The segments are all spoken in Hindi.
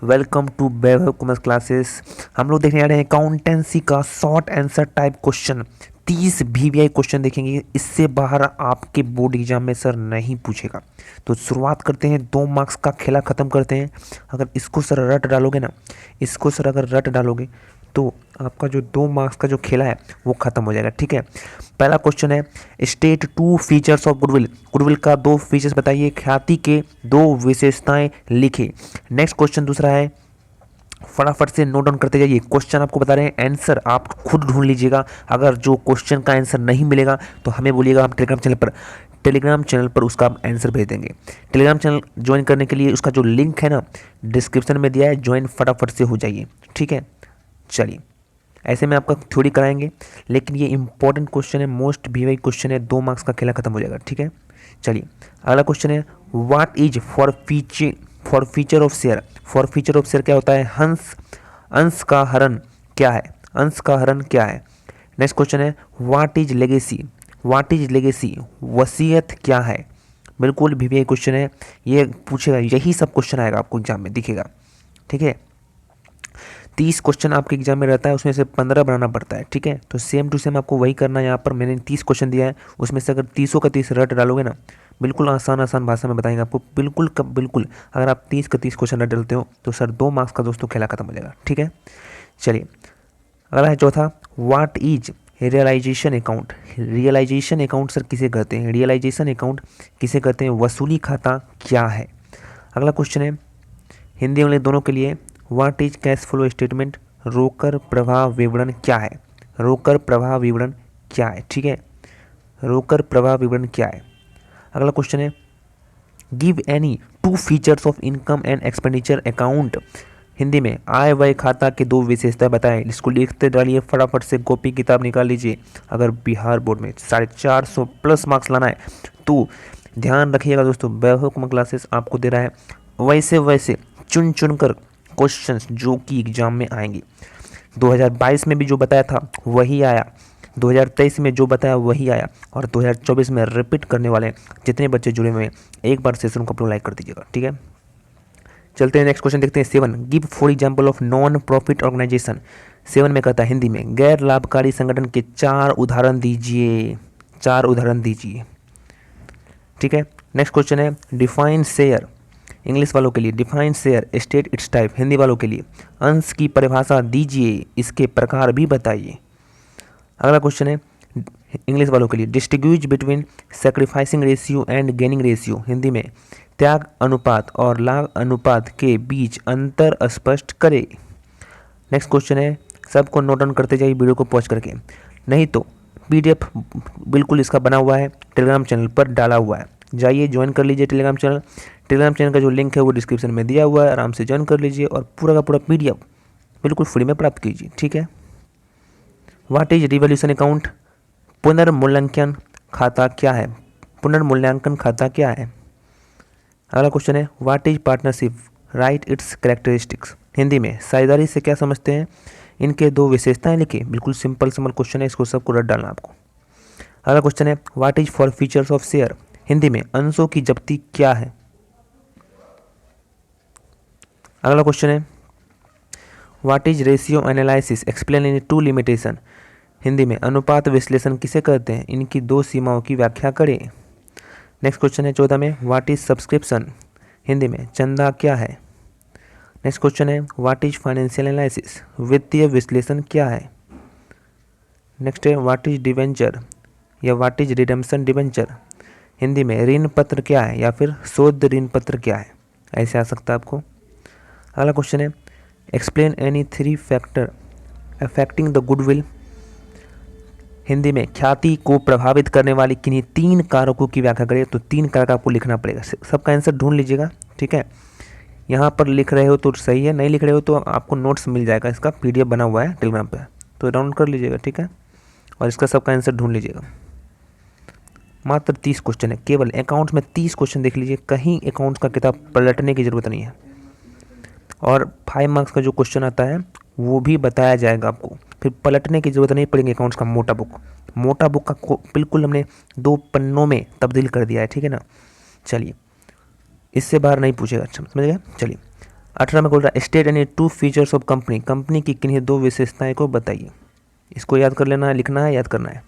Welcome to Vaibhav commerce classes. हम लोग देखने जा रहे हैं अकाउंटेंसी का short answer type question. 30 VVI question देखेंगे, इससे बाहर आपके बोर्ड एग्जाम में सर नहीं पूछेगा। तो शुरुआत करते हैं, 2 मार्क्स का खेला ख़त्म करते हैं। अगर इसको सर रट डालोगे ना, इसको सर अगर रट डालोगे तो आपका जो 2 मार्क्स का जो खेला है वो ख़त्म हो जाएगा। ठीक है, पहला क्वेश्चन है state 2 features of goodwill. Goodwill का 2 फीचर्स बताइए, ख्याति के 2 विशेषताएं लिखे। नेक्स्ट क्वेश्चन दूसरा है, फटाफट से नोट डाउन करते जाइए। क्वेश्चन आपको बता रहे हैं, आंसर आप खुद ढूंढ लीजिएगा। अगर जो क्वेश्चन का आंसर नहीं मिलेगा तो हमें बोलिएगा, हम टेलीग्राम चैनल पर उसका आंसर भेज देंगे। टेलीग्राम चैनल ज्वाइन करने के लिए उसका जो लिंक है ना डिस्क्रिप्शन में दिया है, ज्वाइन फटाफट से हो जाइए। ठीक है, चलिए ऐसे में आपका थ्योरी कराएंगे, लेकिन ये इंपॉर्टेंट क्वेश्चन है, मोस्ट वीवाई क्वेश्चन है। 2 मार्क्स का खेला खत्म हो जाएगा। ठीक है, चलिए अगला क्वेश्चन है, what is for feature of share. For feature of share क्या होता है? अंश का हरण क्या है? अंश का हरण क्या है? नेक्स्ट क्वेश्चन है, what is legacy. What is legacy, वसीयत क्या है? बिल्कुल वीवीआई क्वेश्चन है, ये पूछेगा, यही सब क्वेश्चन आएगा आपको एग्जाम में दिखेगा। ठीक है, 30 क्वेश्चन आपके एग्जाम में रहता है, उसमें से 15 बनाना पड़ता है। ठीक है, तो सेम टू सेम आपको वही करना है। यहाँ पर मैंने 30 क्वेश्चन दिया है, उसमें से अगर 30 का 30 रट डालोगे ना, बिल्कुल आसान भाषा में बताएंगे आपको, बिल्कुल अगर आप 30 का 30 क्वेश्चन रट डालते हो तो सर 2 मार्क्स का दोस्तों खेला खत्म हो जाएगा। ठीक है, चलिए अगला है चौथा, what is realization account. Realization account sir किसे कहते हैं? रियलाइजेशन अकाउंट किसे कहते हैं? वसूली खाता क्या है? अगला क्वेश्चन है हिंदी इंग्लिश दोनों के लिए, what is cash flow statement. रोकर प्रवाह विवरण क्या है? रोकर प्रवाह विवरण क्या है? ठीक है, रोकर प्रवाह विवरण क्या है? अगला क्वेश्चन है, give any 2 features of income and expenditure account. Hindi में आय व्यय खाता के 2 विशेषता बताएं। इसको लिखते डालिए, फटाफट से कॉपी किताब निकाल लीजिए। अगर बिहार बोर्ड में 450 प्लस मार्क्स लाना है तो ध्यान रखिएगा दोस्तों, वैभव कॉमर्स क्लासेस आपको दे रहा है वैसे चुन कर क्वेश्चंस जो कि एग्जाम में आएंगे। 2022 में भी जो बताया था वही आया, 2023 में जो बताया वही आया, और 2024 में रिपीट करने वाले जितने बच्चे जुड़े हुए हैं, एक बार सेशन को अपना लाइक कर दीजिएगा। ठीक है, चलते हैं नेक्स्ट क्वेश्चन देखते हैं। 7, give for example of non profit organization. 7 में कहता है हिंदी में, गैर लाभकारी संगठन के 4 उदाहरण दीजिए। 4 उदाहरण दीजिए। ठीक है, नेक्स्ट क्वेश्चन है, डिफाइन शेयर। इंग्लिश वालों के लिए define share, state it's type. Hindi वालों के लिए अंश की परिभाषा दीजिए, इसके प्रकार भी बताइए। अगला क्वेश्चन है इंग्लिश वालों के लिए, distinguish between sacrificing ratio and gaining ratio. Hindi में त्याग अनुपात और लाभ अनुपात के बीच अंतर स्पष्ट करें। नेक्स्ट क्वेश्चन है, सबको नोट डाउन करते जाइए वीडियो को पॉज करके, नहीं तो पीडीएफ बिल्कुल इसका बना हुआ है, टेलीग्राम चैनल पर डाला हुआ है, जाइए ज्वाइन कर लीजिए टेलीग्राम चैनल। टेलीग्राम चैनल का जो लिंक है वो डिस्क्रिप्शन में दिया हुआ है, आराम से ज्वाइन कर लीजिए और पूरा का पूरा पीडीएफ बिल्कुल फ्री में प्राप्त कीजिए। ठीक है, व्हाट इज रिवॉल्यूशन अकाउंट। पुनर्मूल्यांकन खाता क्या है? पुनर्मूल्यांकन खाता क्या है? अगला क्वेश्चन है, what is partnership, right it's characteristics. Hindi में साझेदारी से क्या समझते हैं? इनके 2 विशेषताएं लिखिए। बिल्कुल सिंपल क्वेश्चन है, इसको सबको रट डालना आपको। अगला क्वेश्चन है, what is for features of share. Hindi में अंशों की जब्ती क्या है? अगला क्वेश्चन है, what is ratio analysis, explain in 2 limitation. Hindi में अनुपात विश्लेषण किसे कहते हैं? इनकी 2 सीमाओं की व्याख्या करें। नेक्स्ट क्वेश्चन है 14 में, व्हाट इज सब्सक्रिप्शन। हिंदी में चंदा क्या है? नेक्स्ट क्वेश्चन है, व्हाट इज फाइनेंशियल एनालिसिस, वित्तीय विश्लेषण क्या है? नेक्स्ट है, व्हाट इज डिवेंचर या what is redemption debenture. Hindi में ऋण पत्र क्या है या फिर शोध ऋण पत्र क्या है, ऐसे आ सकता है आपको। अगला क्वेश्चन है, explain any 3 factor affecting the goodwill. Hindi में ख्याति को प्रभावित करने वाली किन्हीं 3 कारकों की व्याख्या करें। तो 3 कारक आपको लिखना पड़ेगा, सबका आंसर ढूंढ लीजिएगा। ठीक है, यहाँ पर लिख रहे हो तो सही है, नहीं लिख रहे हो तो आपको नोट्स मिल जाएगा, इसका पीडीएफ बना हुआ है टेलीग्राम पे, तो डाउनलोड कर लीजिएगा। ठीक है, और इसका सबका आंसर ढूंढ लीजिएगा। मात्र 30 क्वेश्चन है, केवल अकाउंट्स में 30 क्वेश्चन देख लीजिए, कहीं अकाउंट्स का किताब पलटने की ज़रूरत नहीं है। और 5 मार्क्स का जो क्वेश्चन आता है वो भी बताया जाएगा आपको, फिर पलटने की ज़रूरत नहीं पड़ेगी। अकाउंट्स का मोटा बुक का बिल्कुल हमने 2 पन्नों में तब्दील कर दिया है। ठीक है ना, चलिए इससे बाहर नहीं पूछेगा। अच्छा समझ गए। चलिए 18 में बोल रहा है state any two features of company, company की किन्हीं दो विशेषताएं को बताइए। इसको याद कर लेना है, लिखना है, याद करना है।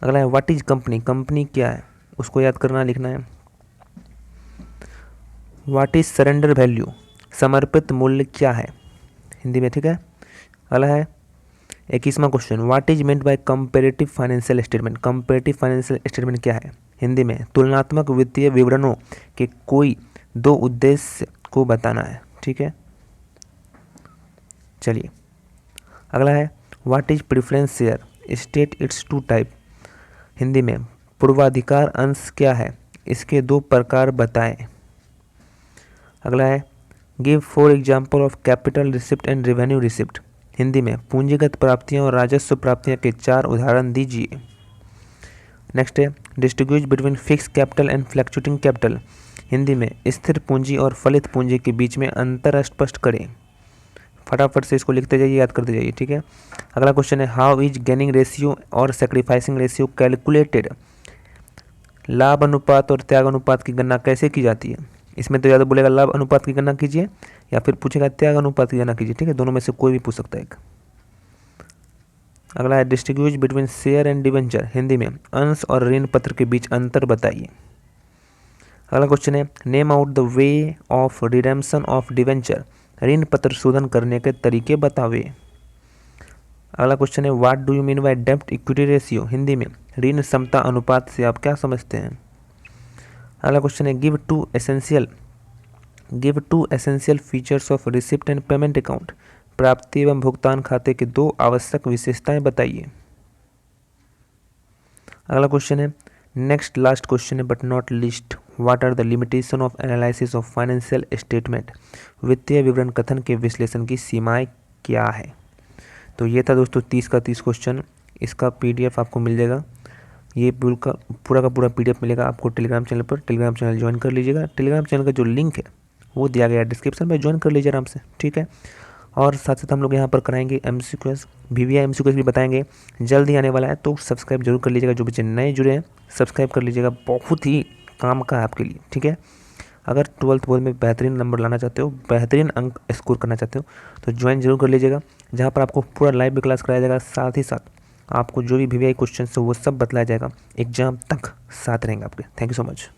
अगला है व्हाट इज कंपनी, कंपनी क्या है, उसको याद करना है, लिखना है। व्हाट इज सरेंडर वैल्यू, समर्पित मूल्य क्या है हिंदी में, ठीक है। अगला है 21वां question, what is meant by comparative financial statement, comparative financial statement क्या है हिंदी में, तुलनात्मक वित्तीय विवरणों के कोई दो उद्देश्य को बताना है, ठीक है। चलिए अगला है what is preference share, state its two type, Hindi में पूर्वाधिकार अंश क्या है, इसके दो प्रकार बताएं। अगला है give 4 example of capital receipt and revenue receipt, Hindi में पूंजीगत प्राप्तियां और राजस्व प्राप्तियां के 4 उदाहरण दीजिए। नेक्स्ट है distinguish between fix capital and fluctuating capital, Hindi में स्थिर पूंजी और फलित पूंजी के बीच में अंतर स्पष्ट करें। फटाफट से इसको लिखते जाइए, याद करते जाइए, ठीक है। अगला क्वेश्चन है हाउ इज गेनिंग रेशियो और सेक्रीफाइसिंग रेशियो कैलकुलेटेड, लाभ अनुपात और त्याग अनुपात की गणना कैसे की जाती है। इसमें तो या तो बोलेगा लाभ अनुपात की गणना कीजिए या फिर पूछेगा त्याग अनुपात की गणना कीजिए, ठीक है, दोनों में से कोई भी पूछ सकता है एक। अगला है distinguish between share and debenture, Hindi में अंश और ऋण पत्र के बीच अंतर बताइए। अगला क्वेश्चन है name out the way of redemption of debenture, ऋण पत्र शोधन करने के तरीके बतावे। अगला क्वेश्चन है what do you mean by डेब्ट इक्विटी रेशियो, हिंदी में ऋण क्षमता अनुपात से आप क्या समझते हैं। अगला क्वेश्चन है give two essential features of receipt and payment account, प्राप्ति एवं भुगतान खाते के दो आवश्यक विशेषताएं बताइए। अगला क्वेश्चन है नेक्स्ट लास्ट क्वेश्चन है but not least, what are the limitation of analysis of financial statement, वित्तीय विवरण कथन के विश्लेषण की सीमाएं क्या है। तो ये था दोस्तों 30 का 30 क्वेश्चन, इसका PDF आपको मिल जाएगा, ये पूरा का पूरा PDF मिलेगा आपको टेलीग्राम चैनल पर, टेलीग्राम चैनल ज्वाइन कर लीजिएगा, टेलीग्राम चैनल का जो लिंक है वो दिया गया है डिस्क्रिप्शन में, ज्वाइन कर लीजिए आराम से, ठीक है। और साथ साथ हम लोग यहाँ पर कराएंगे MCQs, VVI MCQs भी बताएंगे, जल्द ही आने वाला है, तो सब्सक्राइब जरूर कर लीजिएगा। जो बच्चे नए जुड़े हैं सब्सक्राइब कर लीजिएगा, बहुत ही काम का है आपके लिए, ठीक है। अगर 12th बोर्ड में बेहतरीन नंबर लाना चाहते हो, बेहतरीन अंक स्कोर करना चाहते हो तो ज्वाइन जरूर कर लीजिएगा, जहाँ पर आपको पूरा लाइव भी क्लास कराया जाएगा, साथ ही साथ आपको जो भी VVI क्वेश्चन है वो सब बतलाया जाएगा, एग्जाम तक साथ रहेंगे आपके। Thank you so much.